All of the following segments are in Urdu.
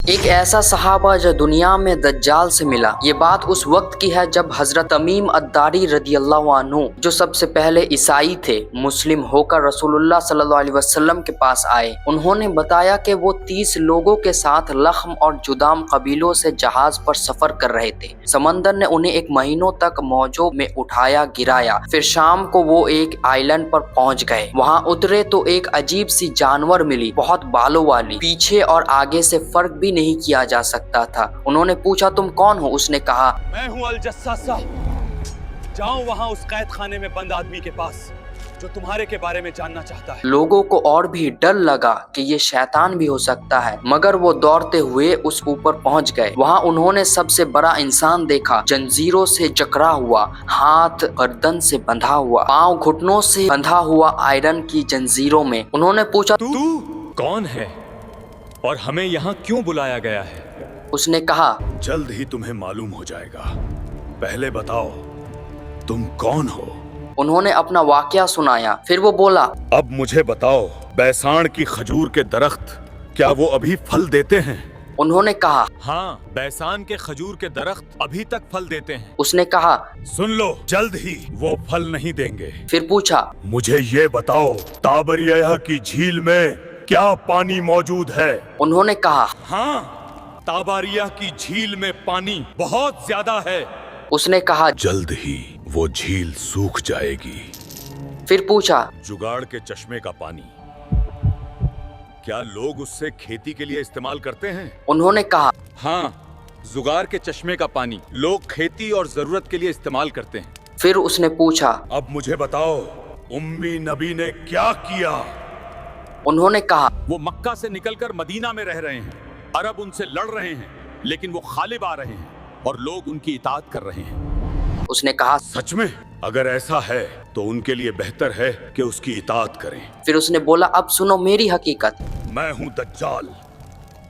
ایک ایسا صحابہ جو دنیا میں دجال سے ملا، یہ بات اس وقت کی ہے جب حضرت تمیم الداری رضی اللہ عنہ، جو سب سے پہلے عیسائی تھے، مسلم ہو کر رسول اللہ صلی اللہ علیہ وسلم کے پاس آئے۔ انہوں نے بتایا کہ وہ 30 لوگوں کے ساتھ لخم اور جدام قبیلوں سے جہاز پر سفر کر رہے تھے۔ سمندر نے انہیں ایک مہینوں تک موجوں میں اٹھایا گرایا، پھر شام کو وہ ایک آئلینڈ پر پہنچ گئے۔ وہاں اترے تو ایک عجیب سی جانور ملی، بہت بالوں والی، پیچھے اور آگے سے فرق بھی نہیں کیا جا سکتا تھا۔ انہوں نے پوچھا تم کون ہو؟ اس نے کہا میں ہوں الجساسہ، جاؤ وہاں اس قید خانے میں بند آدمی کے پاس جو تمہارے کے بارے میں جاننا چاہتا ہے۔ لوگوں کو اور بھی ڈر لگا کہ یہ شیطان بھی ہو سکتا ہے، مگر وہ دوڑتے ہوئے اس اوپر پہنچ گئے۔ وہاں انہوں نے سب سے بڑا انسان دیکھا، جنزیروں سے جکڑا ہوا، ہاتھ گردن سے بندھا ہوا، پاؤں گھٹنوں سے بندھا ہوا آئرن کی جنزیروں میں۔ انہوں نے پوچھا تو کون ہے اور ہمیں یہاں کیوں بلایا گیا ہے؟ اس نے کہا جلد ہی تمہیں معلوم ہو جائے گا، پہلے بتاؤ تم کون ہو؟ انہوں نے اپنا واقعہ سنایا، پھر وہ بولا اب مجھے بتاؤ، بیساں کی کھجور کے درخت کیا وہ ابھی پھل دیتے ہیں؟ انہوں نے کہا ہاں، بیسان کے کھجور کے درخت ابھی تک پھل دیتے ہیں۔ اس نے کہا سن لو، جلد ہی وہ پھل نہیں دیں گے۔ پھر پوچھا مجھے یہ بتاؤ، تابریہ کی جھیل میں کیا پانی موجود ہے؟ انہوں نے کہا ہاں، تاباریہ کی جھیل میں پانی بہت زیادہ ہے۔ اس نے کہا جلد ہی وہ جھیل سوکھ جائے گی۔ پھر پوچھا جگاڑ کے چشمے کا پانی کیا لوگ اس سے کھیتی کے لیے استعمال کرتے ہیں؟ انہوں نے کہا ہاں، زگار کے چشمے کا پانی لوگ کھیتی اور ضرورت کے لیے استعمال کرتے ہیں۔ پھر اس نے پوچھا اب مجھے بتاؤ، امی نبی نے کیا کیا؟ انہوں نے کہا وہ مکہ سے نکل کر مدینہ میں رہ رہے ہیں، عرب ان سے لڑ رہے ہیں، لیکن وہ غالب آ رہے ہیں اور لوگ ان کی اطاعت کر رہے ہیں۔ اس نے کہا سچ میں؟ اگر ایسا ہے تو ان کے لیے بہتر ہے کہ اس کی اطاعت کریں۔ پھر اس نے بولا اب سنو میری حقیقت۔ میں ہوں دجال،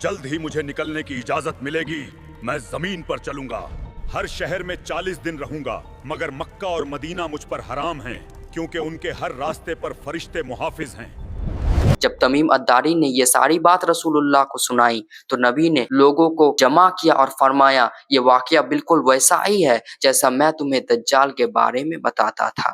جلد ہی مجھے نکلنے کی اجازت ملے گی، میں زمین پر چلوں گا، ہر شہر میں 40 دن رہوں گا، مگر مکہ اور مدینہ مجھ پر حرام ہیں، کیونکہ ان کے ہر راستے پر فرشتے محافظ ہیں۔ جب تمیم الداری نے یہ ساری بات رسول اللہ کو سنائی تو نبی نے لوگوں کو جمع کیا اور فرمایا یہ واقعہ بالکل ویسا ہی ہے جیسا میں تمہیں دجال کے بارے میں بتاتا تھا۔